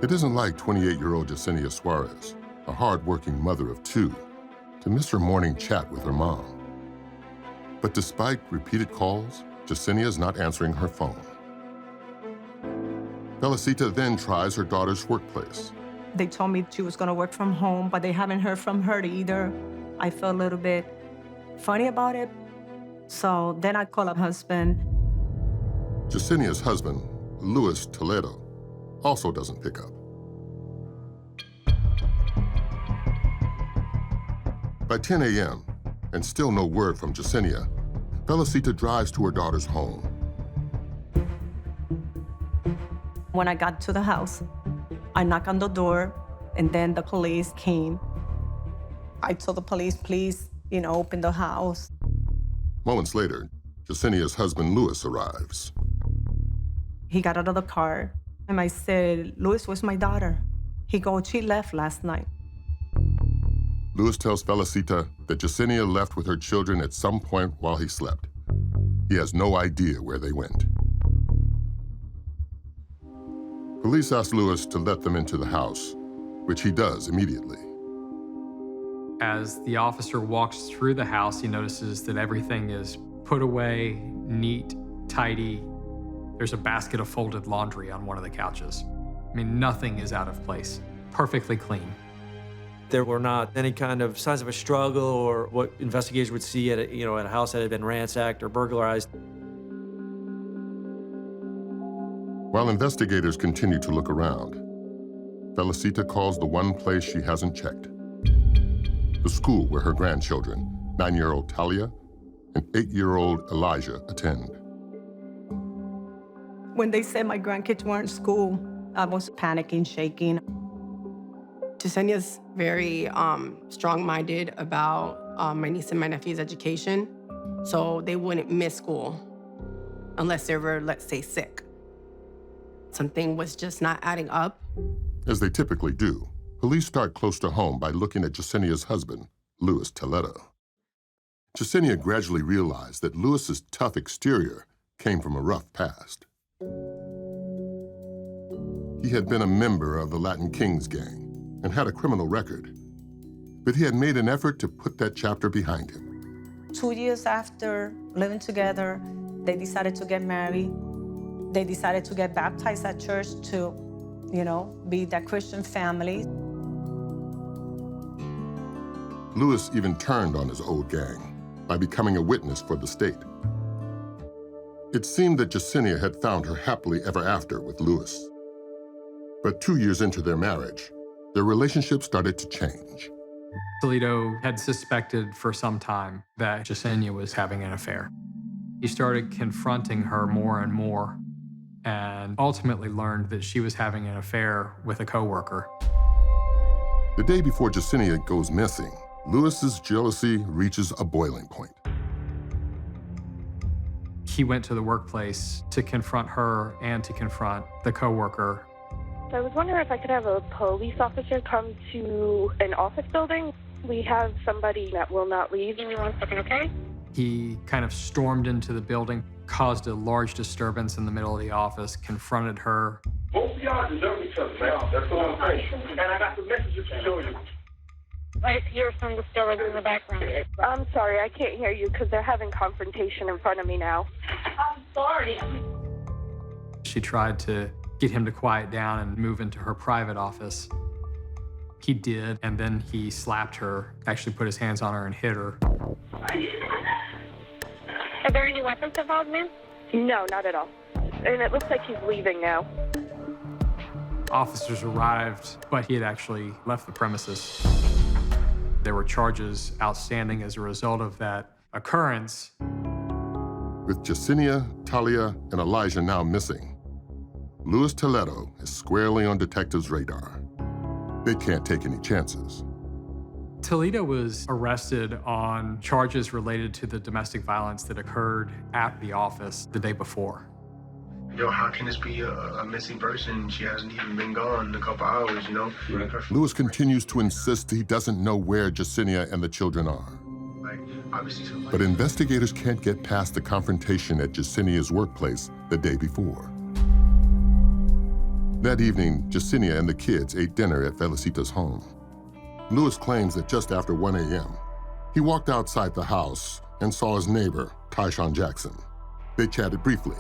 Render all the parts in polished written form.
It isn't like 28-year-old Yesenia Suarez, a hard-working mother of two, to miss her morning chat with her mom. But despite repeated calls, Yesenia's not answering her phone. Felicita then tries her daughter's workplace. They told me she was gonna work from home, but they haven't heard from her either. I felt a little bit funny about it. So then I called her husband. Yesenia's husband, Luis Toledo, also doesn't pick up. By 10 a.m., and still no word from Yesenia, Felicita drives to her daughter's home. When I got to the house, I knocked on the door, and then the police came. I told the police, please, open the house. Moments later, Yesenia's husband, Luis, arrives. He got out of the car, and I said, Luis, where's my daughter? He goes, she left last night. Luis tells Felicita that Yesenia left with her children at some point while he slept. He has no idea where they went. Police ask Luis to let them into the house, which he does immediately. As the officer walks through the house, he notices that everything is put away, neat, tidy. There's a basket of folded laundry on one of the couches. I mean, nothing is out of place. Perfectly clean. There were not any kind of signs of a struggle or what investigators would see at a house that had been ransacked or burglarized. While investigators continue to look around, Felicita calls the one place she hasn't checked: the school where her grandchildren, 9-year-old Talia and 8-year-old Elijah, attend. When they said my grandkids weren't in school, I was panicking, shaking. Yesenia's very strong-minded about my niece and my nephew's education, so they wouldn't miss school unless they were, let's say, sick. Something was just not adding up. As they typically do, police start close to home by looking at Yesenia's husband, Luis Toledo. Yesenia gradually realized that Luis's tough exterior came from a rough past. He had been a member of the Latin Kings gang and had a criminal record, but he had made an effort to put that chapter behind him. 2 years after living together, they decided to get married. They decided to get baptized at church to, be that Christian family. Luis even turned on his old gang by becoming a witness for the state. It seemed that Yesenia had found her happily ever after with Luis. But 2 years into their marriage, their relationship started to change. Toledo had suspected for some time that Yesenia was having an affair. He started confronting her more and more, and ultimately learned that she was having an affair with a coworker. The day before Yesenia goes missing, Luis's jealousy reaches a boiling point. He went to the workplace to confront her and to confront the coworker. So I was wondering if I could have a police officer come to an office building. We have somebody that will not leave. Give me 1 second, okay? He kind of stormed into the building, caused a large disturbance in the middle of the office, confronted her. Both of y'all deserve each other, man. That's what I'm saying. And I got some messages to show you. I hear some disturbance in the background. I'm sorry, I can't hear you because they're having confrontation in front of me now. I'm sorry. She tried to get him to quiet down and move into her private office. He did, and then he slapped her, actually put his hands on her and hit her. Are there any weapons involved, ma'am? No, not at all. And it looks like he's leaving now. Officers arrived, but he had actually left the premises. There were charges outstanding as a result of that occurrence. With Yesenia, Talia, and Elijah now missing, Luis Toledo is squarely on detectives' radar. They can't take any chances. Toledo was arrested on charges related to the domestic violence that occurred at the office the day before. Yo, how can this be a missing person? She hasn't even been gone a couple hours, Right. Luis continues to insist he doesn't know where Yesenia and the children are. But investigators can't get past the confrontation at Yesenia's workplace the day before. That evening, Yesenia and the kids ate dinner at Felicita's home. Lewis claims that just after 1 a.m., he walked outside the house and saw his neighbor, Tyshawn Jackson. They chatted briefly.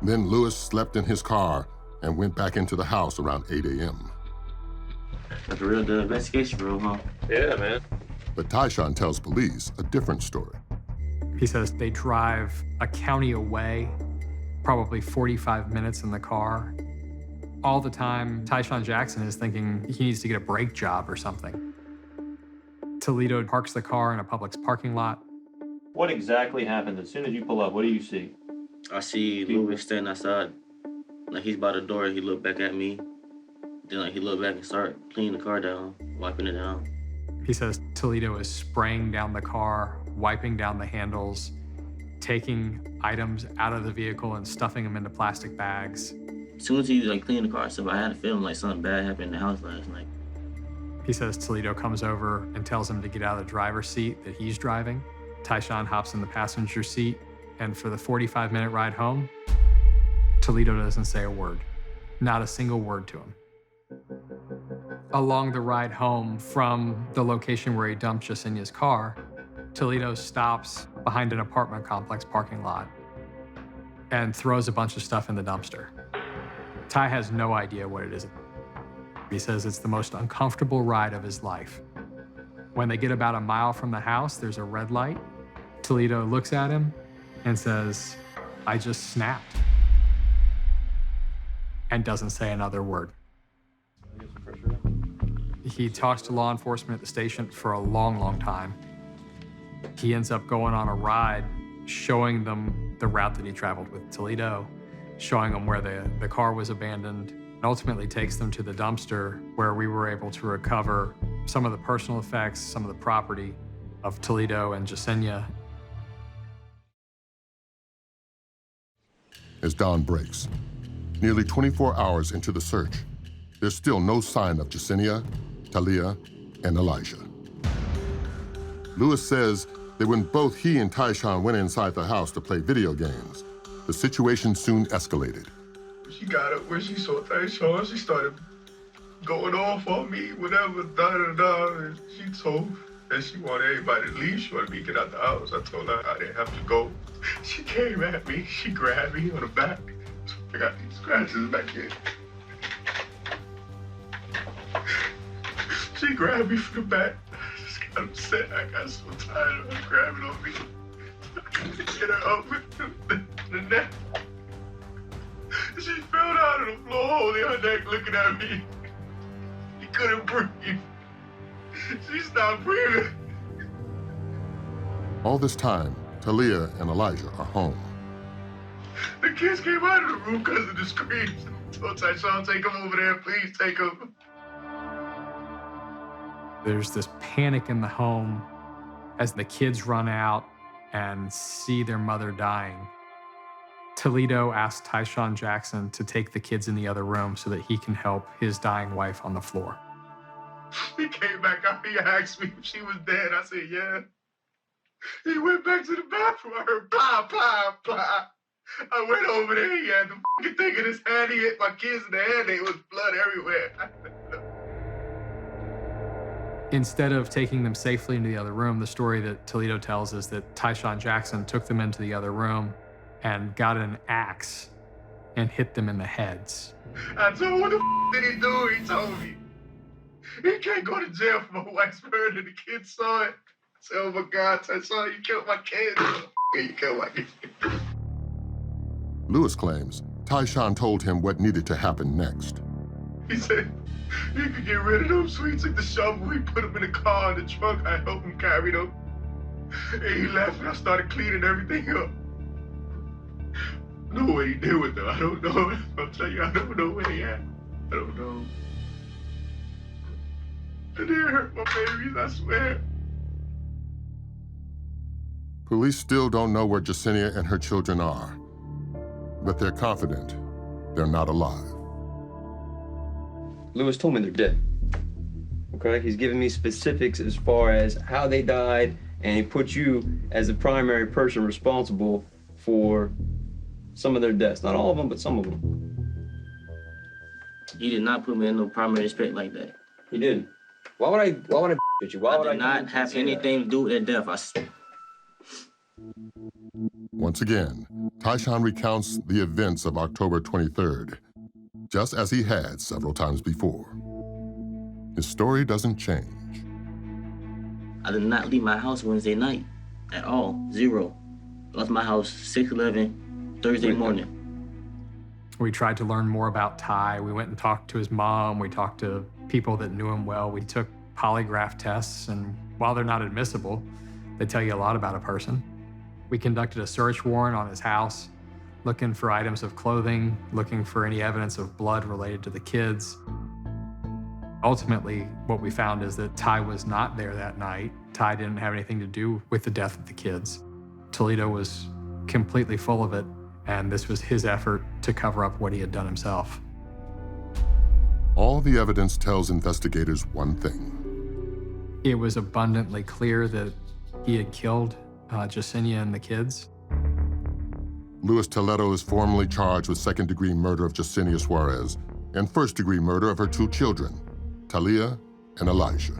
Then Lewis slept in his car and went back into the house around 8 a.m. Like a real good investigation room, huh? Yeah, man. But Tyshawn tells police a different story. He says they drive a county away, probably 45 minutes in the car. All the time, Tyshawn Jackson is thinking he needs to get a brake job or something. Toledo parks the car in a Publix parking lot. What exactly happens as soon as you pull up? What do you see? I see Louis standing outside. Like he's by the door, he looked back at me. Then like he looked back and started cleaning the car down, wiping it down. He says Toledo is spraying down the car, wiping down the handles, taking items out of the vehicle and stuffing them into plastic bags. As soon as he like cleaned the car, so I had a feeling like something bad happened in the house last night. He says Toledo comes over and tells him to get out of the driver's seat that he's driving. Tyshawn hops in the passenger seat, and for the 45-minute ride home, Toledo doesn't say a word, not a single word to him. Along the ride home from the location where he dumped Yesenia's car, Toledo stops behind an apartment complex parking lot and throws a bunch of stuff in the dumpster. Ty has no idea what it is. He says it's the most uncomfortable ride of his life. When they get about a mile from the house, there's a red light. Toledo looks at him and says, "I just snapped," and doesn't say another word. He talks to law enforcement at the station for a long, long time. He ends up going on a ride, showing them the route that he traveled with Toledo, showing them where the car was abandoned, and ultimately takes them to the dumpster where we were able to recover some of the personal effects, some of the property of Toledo and Yesenia. As dawn breaks, nearly 24 hours into the search, there's still no sign of Yesenia, Talia, and Elijah. Lewis says that when both he and Tyshawn went inside the house to play video games, the situation soon escalated. She got up when she saw Tyshawn. She started going off on me, whatever, da-da-da. And she told that she wanted everybody to leave. She wanted me to get out the house. I told her I didn't have to go. She came at me. She grabbed me on the back. I got these scratches back here. She grabbed me from the back. I just got upset. I got so tired of her grabbing on me. I couldn't get her up with the neck. She fell down on the floor, holding her neck, looking at me. She couldn't breathe. She stopped breathing. All this time, Talia and Elijah are home. The kids came out of the room because of the screams. I told Tyshawn, take them over there, please take them. There's this panic in the home as the kids run out and see their mother dying. Toledo asked Tyshawn Jackson to take the kids in the other room so that he can help his dying wife on the floor. He came back out, he asked me if she was dead. I said, yeah. He went back to the bathroom. I heard blah, blah, blah. I went over there, he had the fucking thing in his hand. He hit my kids in the hand. There was blood everywhere. Instead of taking them safely into the other room, the story that Toledo tells is that Tyshawn Jackson took them into the other room and got an axe and hit them in the heads. I told him, what the did he do? He told me. He can't go to jail for my wife's murder. The kids saw it. I said, oh my God, Tyshawn, you killed my kids. You killed my kids. Lewis claims Tyshawn told him what needed to happen next. He said, you could get rid of them. So he took the shovel, he put them in the car, in the trunk. I helped him carry them. And he left and I started cleaning everything up. I don't know what he did with them. I don't know. I'll tell you, I don't know where they at. I don't know. It didn't hurt my babies, I swear. Police still don't know where Yesenia and her children are, but they're confident they're not alive. Lewis told me they're dead. Okay, he's giving me specifics as far as how they died, and he put you as the primary person responsible for some of their deaths. Not all of them, but some of them. He did not put me in no primary respect like that. He didn't. Why would I with you? Why would I did not have anything to do with that death. Once again, Tyshawn recounts the events of October 23rd, just as he had several times before. His story doesn't change. I did not leave my house Wednesday night at all. 0. Left my house 6:11 Thursday morning. We tried to learn more about Ty. We went and talked to his mom. We talked to people that knew him well. We took polygraph tests, and while they're not admissible, they tell you a lot about a person. We conducted a search warrant on his house, looking for items of clothing, looking for any evidence of blood related to the kids. Ultimately, what we found is that Ty was not there that night. Ty didn't have anything to do with the death of the kids. Toledo was completely full of it, and this was his effort to cover up what he had done himself. All the evidence tells investigators one thing. It was abundantly clear that he had killed Jasenia and the kids. Luis Toledo is formally charged with second-degree murder of Jasenia Suarez and first-degree murder of her 2 children, Talia and Elijah.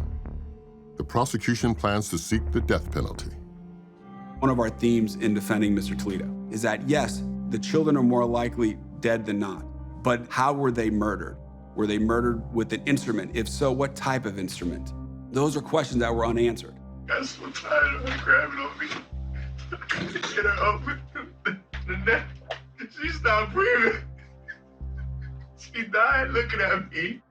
The prosecution plans to seek the death penalty. One of our themes in defending Mr. Toledo is that, yes, the children are more likely dead than not, but how were they murdered? Were they murdered with an instrument? If so, what type of instrument? Those are questions that were unanswered. I got so tired of her grabbing on me. I couldn't get her open. The neck, she stopped breathing. She died looking at me.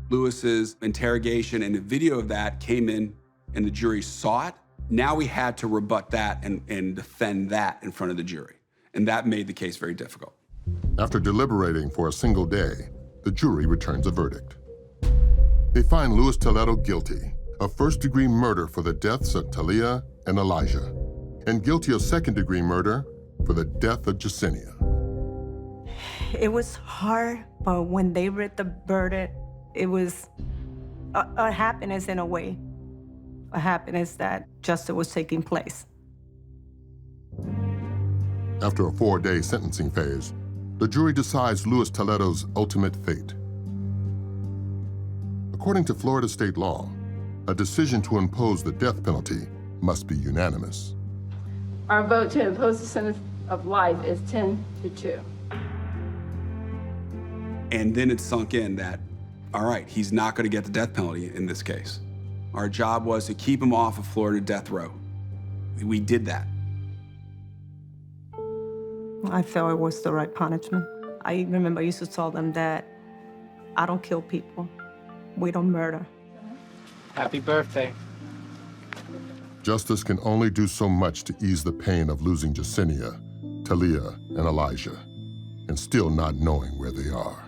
Lewis's interrogation and the video of that came in and the jury saw it. Now we had to rebut that and defend that in front of the jury. And that made the case very difficult. After deliberating for a single day, the jury returns a verdict. They find Luis Toledo guilty of first-degree murder for the deaths of Talia and Elijah, and guilty of second-degree murder for the death of Jasenia. It was hard, but when they read the verdict, it was a happiness in a way, a happiness that justice was taking place. After a 4-day sentencing phase, the jury decides Luis Toledo's ultimate fate. According to Florida state law, a decision to impose the death penalty must be unanimous. Our vote to impose the sentence of life is 10-2. And then it sunk in that, all right, he's not going to get the death penalty in this case. Our job was to keep him off of Florida death row. We did that. I felt it was the right punishment. I remember I used to tell them that I don't kill people. We don't murder. Happy birthday. Justice can only do so much to ease the pain of losing Jasenia, Talia, and Elijah, and still not knowing where they are.